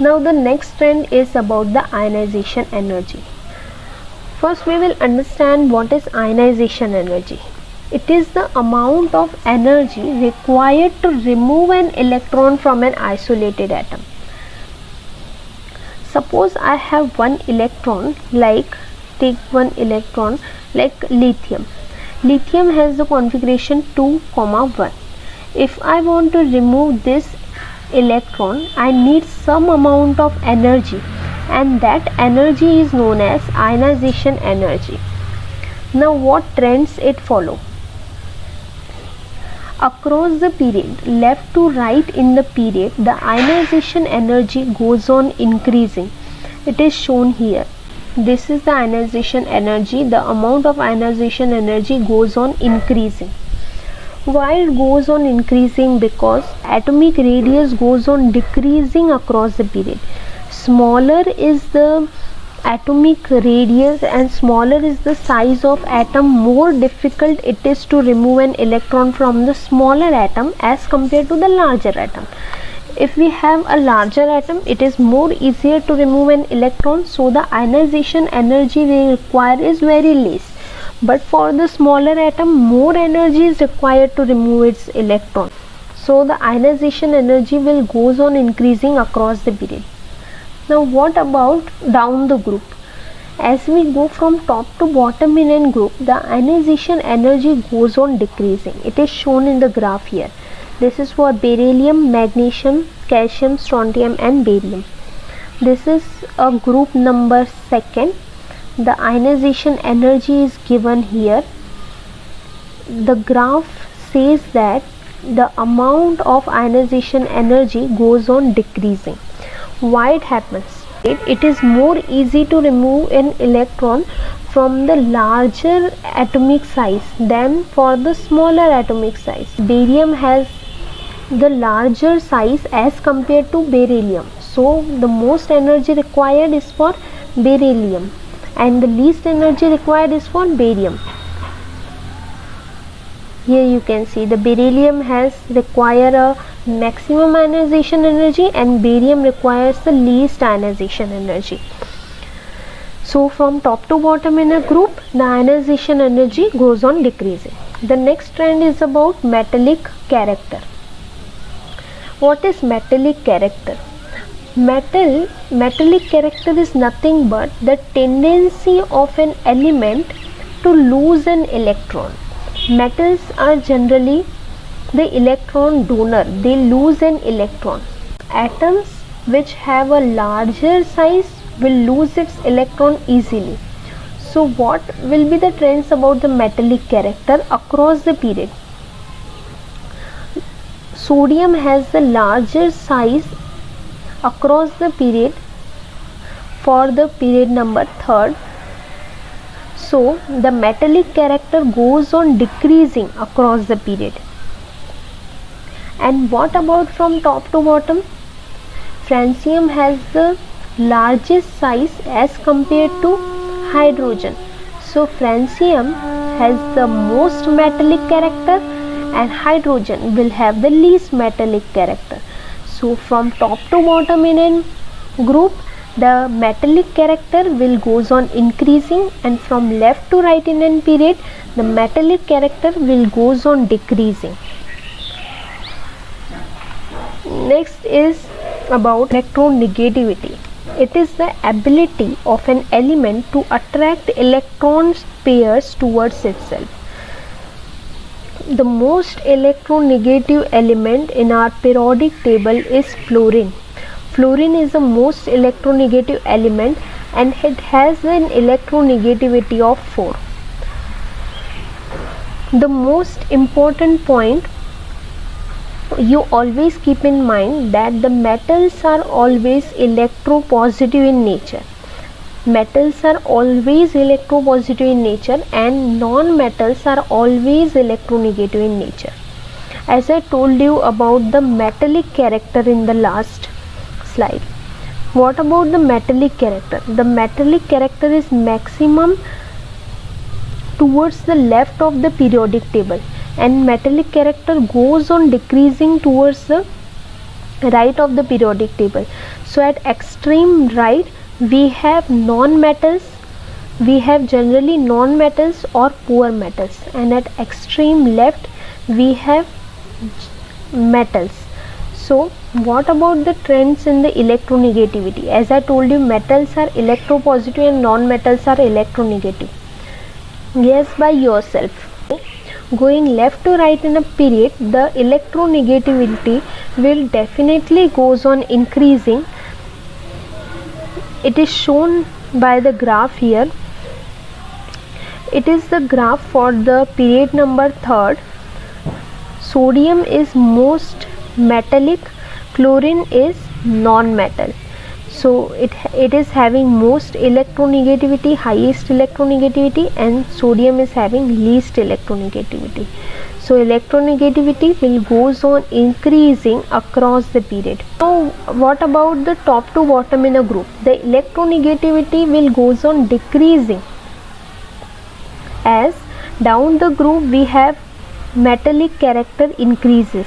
Now the next trend is about the ionization energy. First we will understand what is ionization energy. It is the amount of energy required to remove an electron from an isolated atom. Suppose I have one electron, take one electron like lithium. Lithium has the configuration 2, 1. If I want to remove this electron, I need some amount of energy, and that energy is known as ionization energy. Now what trends it follow? Across the period, left to right in the period, the ionization energy goes on increasing. It is shown here. This is the ionization energy. The amount of ionization energy goes on increasing. Why it goes on increasing? Because atomic radius goes on decreasing across the period. Smaller is the atomic radius and smaller is the size of atom, more difficult it is to remove an electron from the smaller atom as compared to the larger atom. If we have a larger atom, it is more easier to remove an electron, so the ionization energy we require is very less. But for the smaller atom, more energy is required to remove its electron. So the ionization energy will goes on increasing across the period. Now what about down the group? As we go from top to bottom in a group, the ionization energy goes on decreasing. It is shown in the graph here. This is for beryllium, magnesium, calcium, strontium and barium. This is a group number 2. The ionization energy is given here. The graph says that the amount of ionization energy goes on decreasing. Why it happens? It is more easy to remove an electron from the larger atomic size than for the smaller atomic size. Barium has the larger size as compared to beryllium, so the most energy required is for beryllium and the least energy required is for barium. Here you can see the beryllium require a maximum ionization energy and barium requires the least ionization energy. So from top to bottom in a group, the ionization energy goes on decreasing. The next trend is about metallic character. What is metallic character? Metallic character is nothing but the tendency of an element to lose an electron. Metals are generally the electron donor, they lose an electron. Atoms which have a larger size will lose its electron easily. So what will be the trends about the metallic character across the period? Sodium has the larger size across the period for the period number 3rd. So the metallic character goes on decreasing across the period. And what about from top to bottom? Francium has the largest size as compared to hydrogen. So francium has the most metallic character and hydrogen will have the least metallic character. So from top to bottom in a group, the metallic character will goes on increasing, and from left to right in a period, the metallic character will goes on decreasing. Next is about electronegativity. It is the ability of an element to attract electron pairs towards itself. The most electronegative element in our periodic table is fluorine. Fluorine is the most electronegative element and it has an electronegativity of 4. The most important point you always keep in mind that the metals are always electropositive in nature. Metals are always electropositive in nature and non-metals are always electronegative in nature. As I told you about the metallic character in the last slide. What about the metallic character? The metallic character is maximum towards the left of the periodic table and metallic character goes on decreasing towards the right of the periodic table. So at extreme right we have non-metals, we have generally non-metals or poor metals, and at extreme left we have metals. So what about the trends in the electronegativity? As I told you, metals are electropositive and non-metals are electronegative. Guess by yourself. Going left to right in a period, the electronegativity will definitely goes on increasing. It is shown by the graph here. It is the graph for the period number 3rd. Sodium is most metallic, chlorine is non-metal. So it is having most electronegativity, highest electronegativity, and sodium is having least electronegativity. So electronegativity will goes on increasing across the period. Now what about the top to bottom in a group? The electronegativity will goes on decreasing, as down the group we have metallic character increases.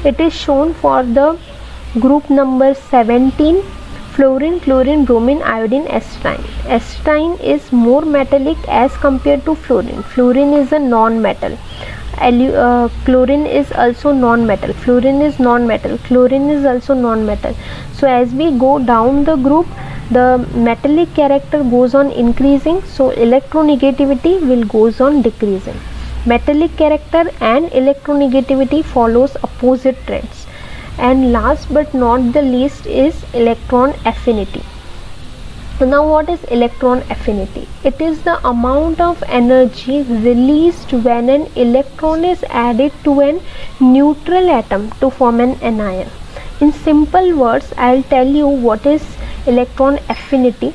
It is shown for the group number 17, fluorine, chlorine, bromine, iodine, acetylene. Acetylene is more metallic as compared to fluorine. Fluorine is a non-metal. Chlorine is also non-metal. Fluorine is non-metal. Chlorine is also non-metal. So as we go down the group, the metallic character goes on increasing, so electronegativity will goes on decreasing. Metallic character and electronegativity follows opposite trends. And last but not the least is electron affinity. Now what is electron affinity? It is the amount of energy released when an electron is added to an neutral atom to form an anion. In simple words, I'll tell you what is electron affinity.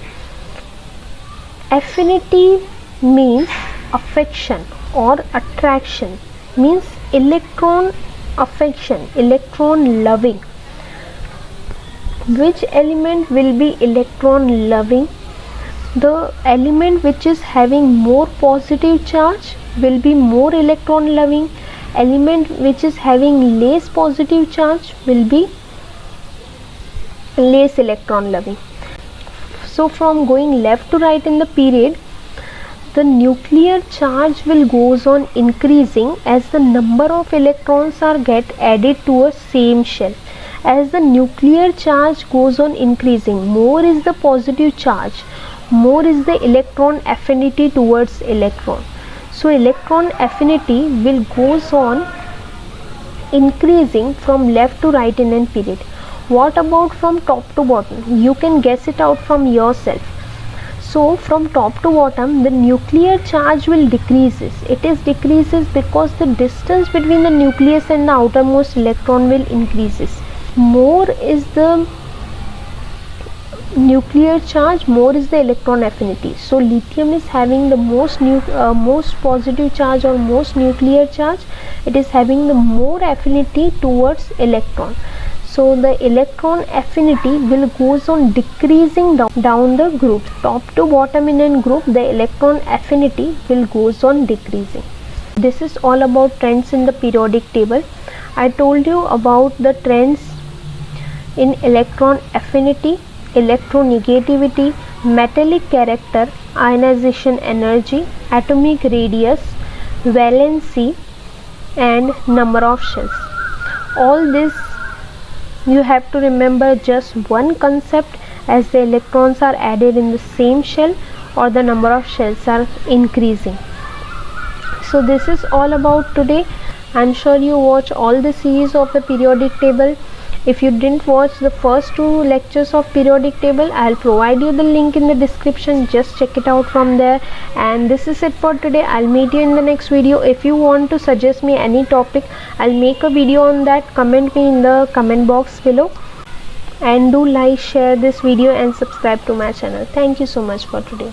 Affinity means affection or attraction, means electron affection, electron loving. Which element will be electron loving? The element which is having more positive charge will be more electron loving. Element which is having less positive charge will be less electron loving. So from going left to right in the period, the nuclear charge will goes on increasing as the number of electrons are get added to a same shell. As the nuclear charge goes on increasing, more is the positive charge, more is the electron affinity towards electron. So electron affinity will goes on increasing from left to right in a period. What about from top to bottom? You can guess it out from yourself. So from top to bottom, the nuclear charge will decreases. It is decreases because the distance between the nucleus and the outermost electron will increases. More is the nuclear charge, more is the electron affinity. So lithium is having the most positive charge or most nuclear charge. It is having the more affinity towards electron. So the electron affinity will goes on decreasing down the group. Top to bottom in a group, the electron affinity will goes on decreasing. This is all about trends in the periodic table. I told you about the trends in electron affinity, electronegativity, metallic character, ionization energy, atomic radius, valency, and number of shells. All this you have to remember just one concept, as the electrons are added in the same shell or the number of shells are increasing. So this is all about today. I'm sure you watch all the series of the periodic table. If you didn't watch the first 2 lectures of periodic table, I'll provide you the link in the description. Just check it out from there. And this is it for today. I'll meet you in the next video. If you want to suggest me any topic, I'll make a video on that. Comment me in the comment box below. And do like, share this video and subscribe to my channel. Thank you so much for today.